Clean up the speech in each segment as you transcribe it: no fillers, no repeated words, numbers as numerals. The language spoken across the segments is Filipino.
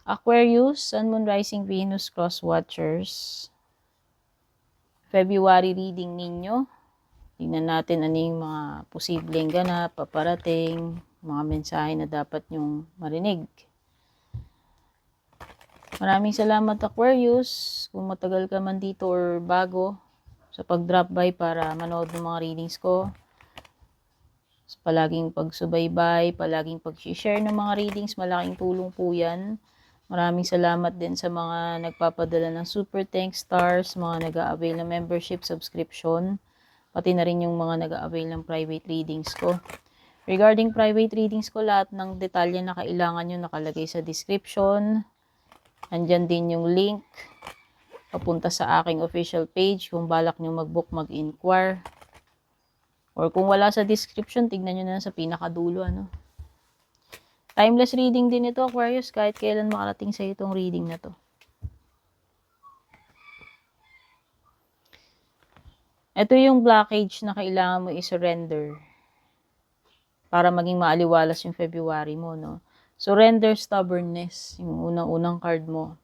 Aquarius, Sun, Moon, Rising, Venus, Cross Watchers. February reading ninyo. Tingnan natin ano yung mga posibleng ganap, paparating, mga mensahe na dapat nyong marinig. Maraming salamat Aquarius, kung matagal ka man dito or bago, sa pag-drop by para manood ng mga readings ko. So, palaging pagsubaybay, palaging pag-share ng mga readings, malaking tulong po yan. Maraming salamat din sa mga nagpapadala ng super thanks stars, mga nag-a-avail ng membership subscription, pati na rin yung mga nag-a-avail ng private readings ko. Regarding private readings ko, lahat ng detalye na kailangan nyo nakalagay sa description. Andyan din yung link papunta sa aking official page kung balak nyo mag-book, mag-inquire. Or kung wala sa description, tignan nyo na sa pinakadulo. Timeless reading din ito, Aquarius, kahit kailan makarating sa itong reading na to. Ito yung blockage na kailangan mo i-surrender para maging maaliwalas yung February mo, no? Surrender stubbornness, yung unang-unang card mo.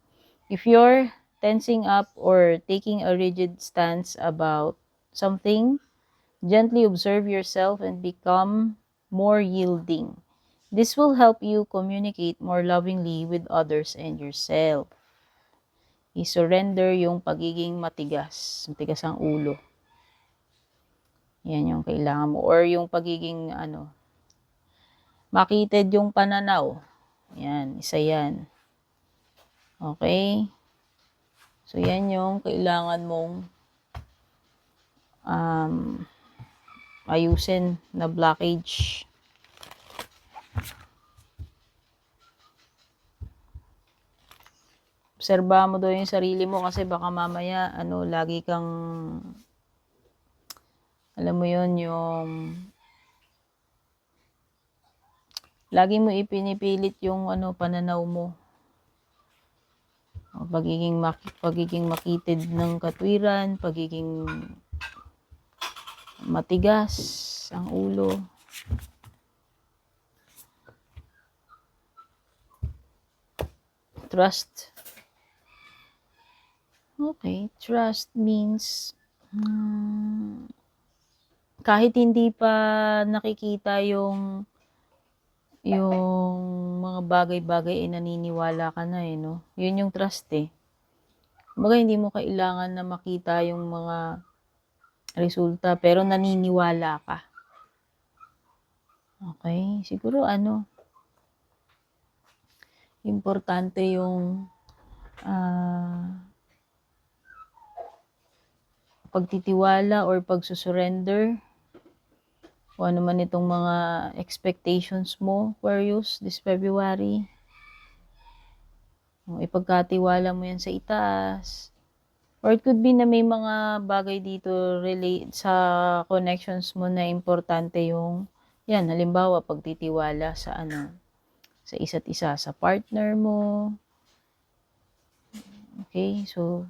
If you're tensing up or taking a rigid stance about something, gently observe yourself and become more yielding. This will help you communicate more lovingly with others and yourself. I-surrender yung pagiging matigas. Matigas ang ulo. Yan yung kailangan mo. Or yung pagiging, makitid yung pananaw. Yan, isa yan. Okay? So, yan yung kailangan mong ayusin na blockage. Obserba mo daw yung sarili mo kasi baka mamaya, lagi kang, alam mo yun, yung, lagi mo ipinipilit yung, pananaw mo. Pagiging makitid ng katwiran, pagiging matigas ang ulo. Trust. Okay, trust means kahit hindi pa nakikita yung mga bagay-bagay naniniwala ka na no? Yun yung trust Kumbaga hindi mo kailangan na makita yung mga resulta pero naniniwala ka. Okay, siguro importante yung pagtitiwala or pagsusurrender o ano man itong mga expectations mo, Aquarius, this February. Ipagkatiwala mo yan sa itaas. Or it could be na may mga bagay dito relate sa connections mo na importante yung, yan, halimbawa, pagtitiwala sa sa isa't isa, sa partner mo. Okay, so,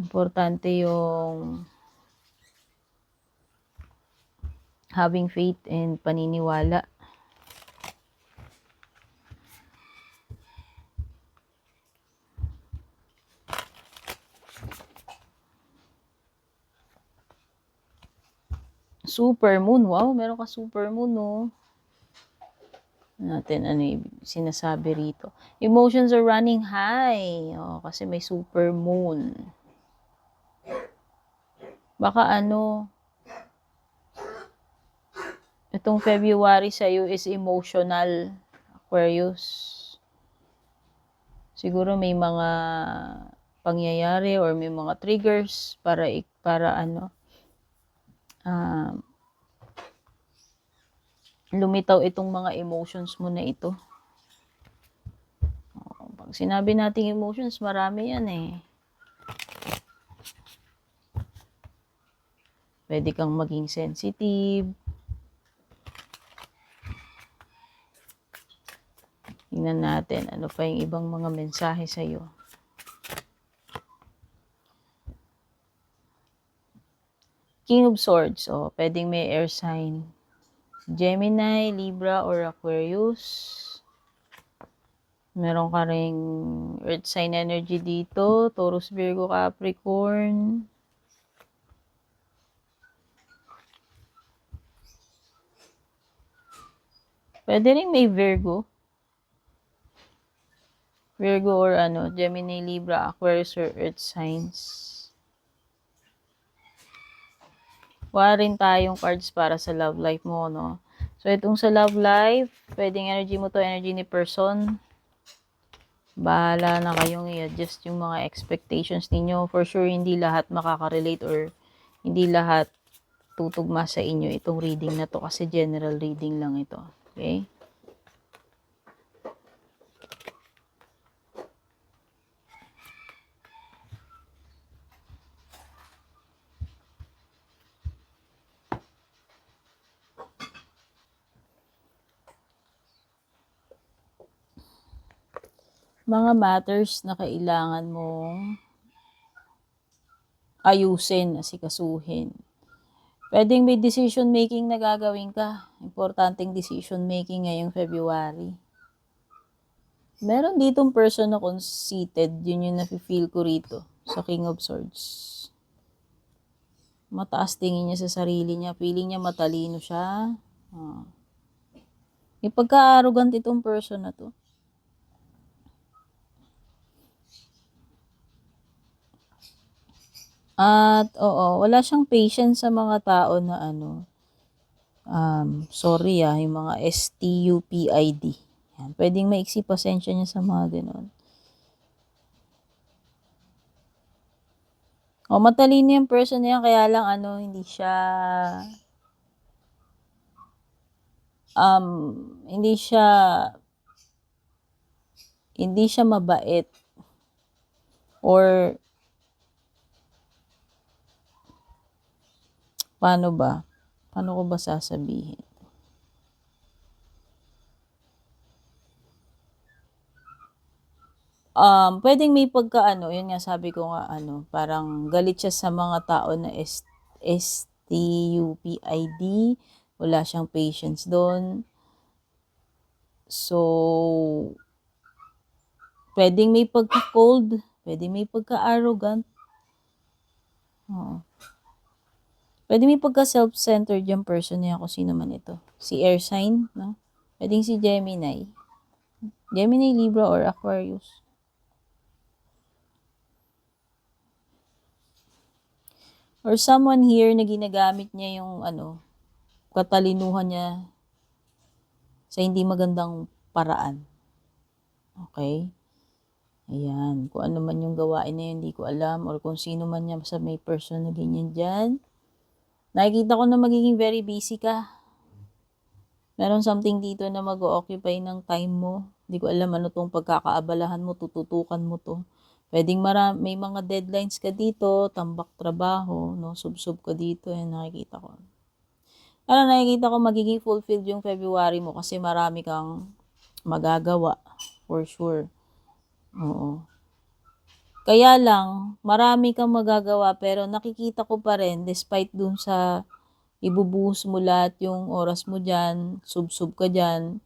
importante yung having faith and paniniwala. Super moon. Wow, meron ka super moon, no? Natin yung sinasabi rito. Emotions are running high. Kasi may super moon. Baka itong February sa'yo is emotional, Aquarius. Siguro may mga pangyayari or may mga triggers para lumitaw itong mga emotions mo na ito. Pag sinabi nating emotions, marami yan Pwede kang maging sensitive. Tingnan natin, ano pa yung ibang mga mensahe sa'yo. King of Swords, pwedeng may air sign. Gemini, Libra, or Aquarius. Meron ka ring earth sign energy dito, Taurus, Virgo, Capricorn. Pwede rin may Virgo. Virgo or Gemini, Libra, Aquarius, or earth signs. Wala rin tayong cards para sa love life mo, no? So, itong sa love life, pwedeng energy mo to, energy ni person. Bahala na kayong i-adjust yung mga expectations ninyo. For sure, hindi lahat makaka-relate or hindi lahat tutugma sa inyo itong reading na to kasi general reading lang ito. Okay? Mga matters na kailangan mong ayusin, asikasuhin. Pwedeng may decision making na gagawin ka. Importanteng decision making ngayong February. Meron ditong person na conceited, yun yung nafe-feel ko rito sa King of Swords. Mataas tingin niya sa sarili niya, feeling niya matalino siya. May pagka-arrogant itong person na to. At wala siyang patience sa mga tao na sorry yung mga STUPID. Yan, pwedeng maiksi pasensya niya sa mga ganon. Matalino yung person na yan, kaya lang hindi siya hindi siya mabait or paano ko ba sasabihin? Pwedeng may yun nga sabi ko nga parang galit siya sa mga tao na STUPID, wala siyang patience doon. So, pwedeng may pagka-cold, pwedeng may pagka-arrogant. Pwede may pagka-self-centered yung person niya kung sino man ito. Si air sign, no? Pwedeng si Gemini. Gemini, Libra, or Aquarius. Or someone here na ginagamit niya yung katalinuhan niya sa hindi magandang paraan. Okay? Ayan. Kung ano man yung gawain na yun, hindi ko alam. Or kung sino man niya sa may person na ganyan dyan. Nakikita ko na magiging very busy ka. Meron something dito na mag-o-occupy ng time mo. Hindi ko alam ano tong pagkakaabalahan mo, tututukan mo to. Pwedeng may mga deadlines ka dito, tambak trabaho, no? Sub-sub ka dito, yan nakikita ko. Nakikita ko magiging fulfilled yung February mo kasi marami kang magagawa, for sure. Oo. Kaya lang, marami kang magagawa pero nakikita ko pa rin, despite dun sa ibubuhos mo lahat yung oras mo dyan, sub-sub ka dyan,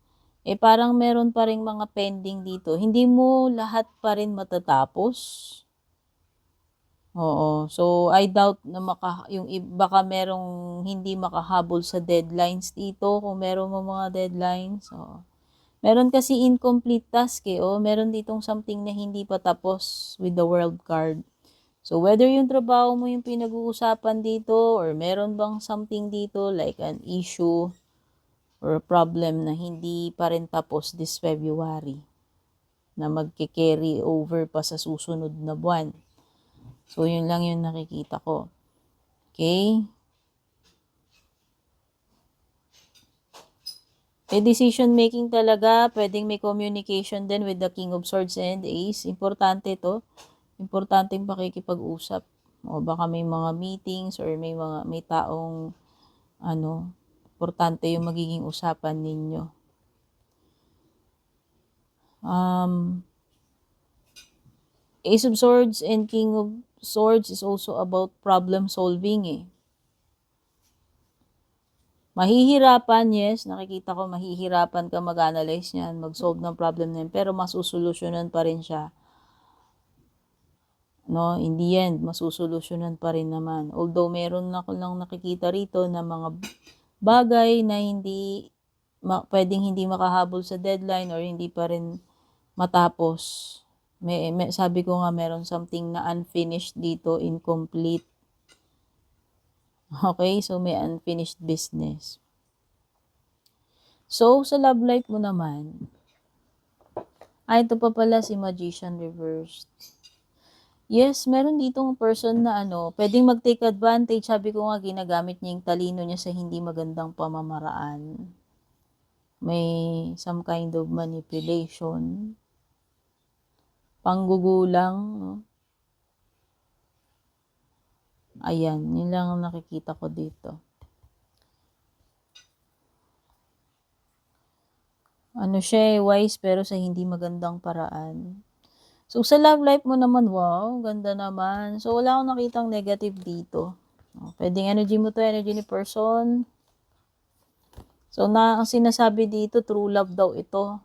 parang meron pa rin mga pending dito. Hindi mo lahat pa rin matatapos. Oo. So, I doubt na baka merong hindi makahabol sa deadlines dito, kung meron mo mga deadlines. Oo. Meron kasi incomplete task meron ditong something na hindi pa tapos with the world card. So, whether yung trabaho mo yung pinag-uusapan dito or meron bang something dito like an issue or problem na hindi pa rin tapos this February na magke-carry over pa sa susunod na buwan. So, yun lang yung nakikita ko. Okay? May decision making talaga, pwedeng may communication din with the King of Swords and Ace. Importante to. Importanteng pakikipag-usap. O baka may mga meetings or may taong importante yung magiging usapan ninyo. Ace of Swords and King of Swords is also about problem solving Mahihirapan, yes, nakikita ko mahihirapan ka mag-analyze niyan, mag-solve ng problem na yan, pero masusolusyonan pa rin siya. No, in the end, masusolusyonan pa rin naman. Although meron ako lang nakikita rito na mga bagay na pwedeng hindi makahabol sa deadline or hindi pa rin matapos. Sabi ko nga meron something na unfinished dito, incomplete. Okay, so may unfinished business. So, sa love life mo naman, ito pa pala si Magician reversed. Yes, meron ditong person na pwedeng mag-take advantage. Sabi ko nga, ginagamit niya yung talino niya sa hindi magandang pamamaraan. May some kind of manipulation. Panggugulang. No? Ayan, yun lang ang nakikita ko dito. Siya wise pero sa hindi magandang paraan. So, sa love life mo naman, wow, ganda naman. So, wala akong nakitang negative dito. Pwedeng energy mo to, energy ni person. So, ang sinasabi dito, true love daw ito.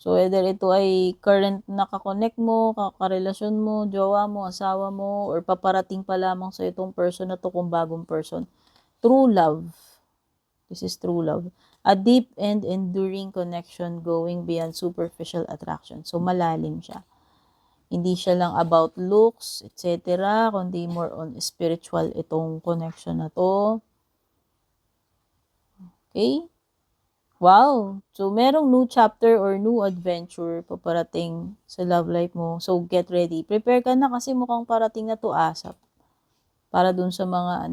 So, whether ito ay current nakakonect mo, karelasyon mo, jowa mo, asawa mo, or paparating pa lamang sa itong person na to kung bagong person. True love. This is true love. A deep and enduring connection going beyond superficial attraction. So, malalim siya. Hindi siya lang about looks, etc. Kundi more on spiritual itong connection na to. Okay? Wow! So, merong new chapter or new adventure paparating sa love life mo. So, get ready. Prepare ka na kasi mukhang parating na to ASAP. Para dun sa mga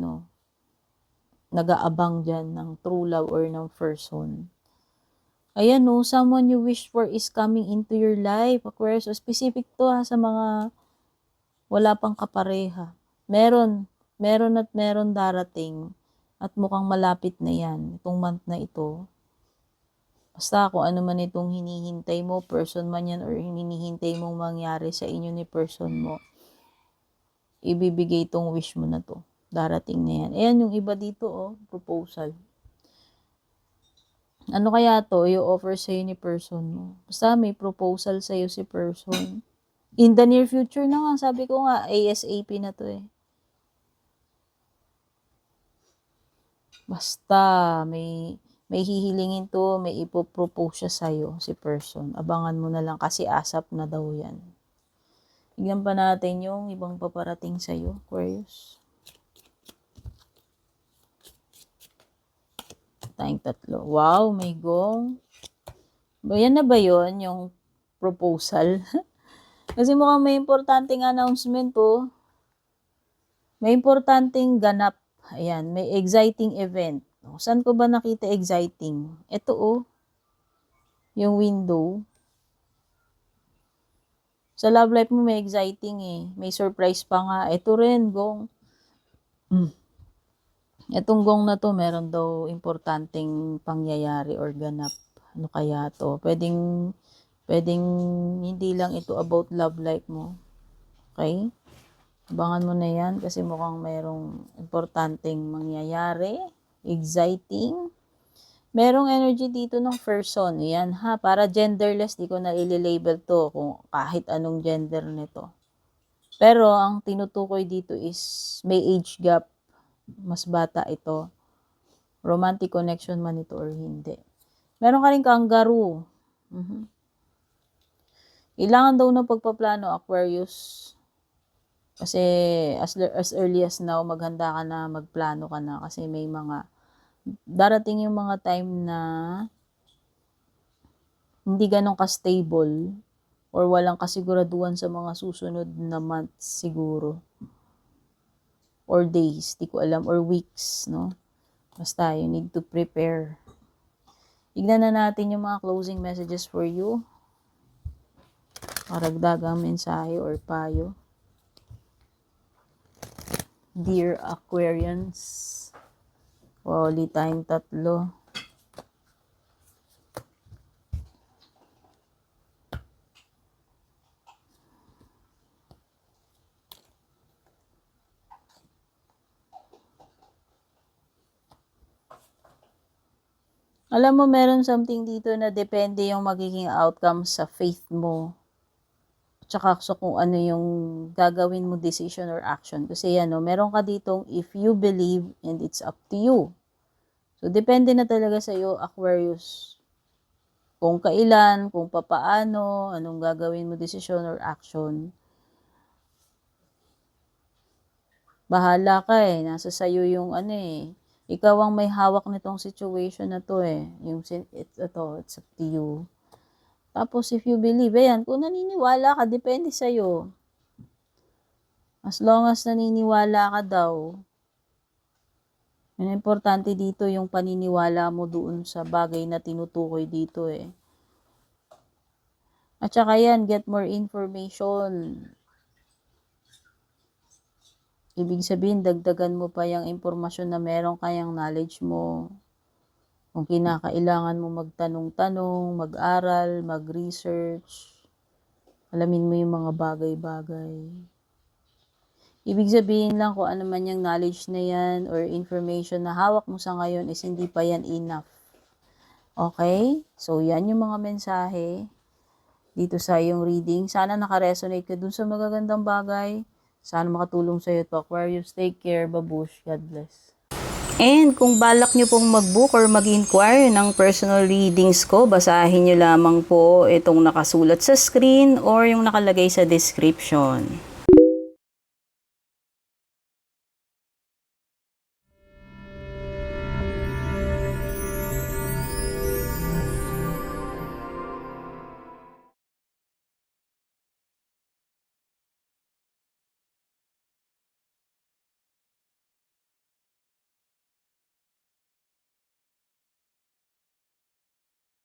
nag-aabang dyan ng true love or ng person. Ayan someone you wish for is coming into your life. Aquarius, so specific to sa mga wala pang kapareha. Meron at meron darating at mukhang malapit na yan, itong month na ito. Basta kung ano man itong hinihintay mo, person man yan or hinihintay mong mangyari sa inyo ni person mo, ibibigay itong wish mo na to. Darating na yan. Ayan yung iba dito proposal. Ano kaya to, i-offer sa'yo ni person mo? Basta may proposal sa'yo si person. In the near future na nga, sabi ko nga, ASAP na to Basta, may hihilingin to, may ipopropose siya sa'yo, si person. Abangan mo na lang kasi ASAP na daw yan. Tignan pa natin yung ibang paparating sa'yo, Aquarius. Tayong tatlo. Wow, may gong. Yan na ba yun, yung proposal? Kasi mukhang may importanteng announcement May importanteng ganap. Ayan, may exciting event. Saan ko ba nakita exciting? Ito yung window. Sa love life mo may exciting May surprise pa nga. Ito rin, gong. Itong gong na to, meron daw importanteng pangyayari or ganap. Ano kaya to? Pwedeng hindi lang ito about love life mo. Okay? Abangan mo na yan kasi mukhang mayroong importanteng mangyayari. Exciting. Merong energy dito ng person. Yan para genderless. Di ko na ililabel to kung kahit anong gender nito. Pero ang tinutukoy dito is may age gap. Mas bata ito. Romantic connection man ito or hindi. Meron ka rin kangaroo. Kailangan daw ng pagpaplano, Aquarius. Kasi as early as now, maghanda ka na, magplano ka na. Kasi may darating yung mga time na hindi ganun ka-stable or walang kasiguraduhan sa mga susunod na months siguro. Or days, di ko alam, or weeks, no? Basta, you need to prepare. Tignan na natin yung mga closing messages for you. Karagdagang mensahe or payo. Dear Aquarians. Wow, ulit tayong tatlo. Alam mo, meron something dito na depende yung magiging outcome sa faith mo. Tsaka so kung ano yung gagawin mo decision or action. Kasi meron ka ditong if you believe and it's up to you. So, depende na talaga sa iyo, Aquarius. Kung kailan, kung papaano, anong gagawin mo decision or action. Bahala ka nasa sayo yung ikaw ang may hawak nitong situation na to it's up to you. Tapos if you believe, kung naniniwala ka, depende sa'yo. As long as naniniwala ka daw, yung importante dito yung paniniwala mo doon sa bagay na tinutukoy dito At saka get more information. Ibig sabihin, dagdagan mo pa yung impormasyon na meron kayang knowledge mo. Kung kinakailangan mo magtanong-tanong, mag-aral, mag-research, alamin mo yung mga bagay-bagay. Ibig sabihin lang kung ano man yung knowledge na yan or information na hawak mo sa ngayon is hindi pa yan enough. Okay? So, yan yung mga mensahe dito sa iyong reading. Sana nakaresonate ka dun sa magagandang bagay. Sana makatulong sa iyo to, Aquarius. Take care. Babush. God bless. And kung balak nyo pong mag-book or mag-inquire ng personal readings ko, basahin nyo lamang po itong nakasulat sa screen or yung nakalagay sa description.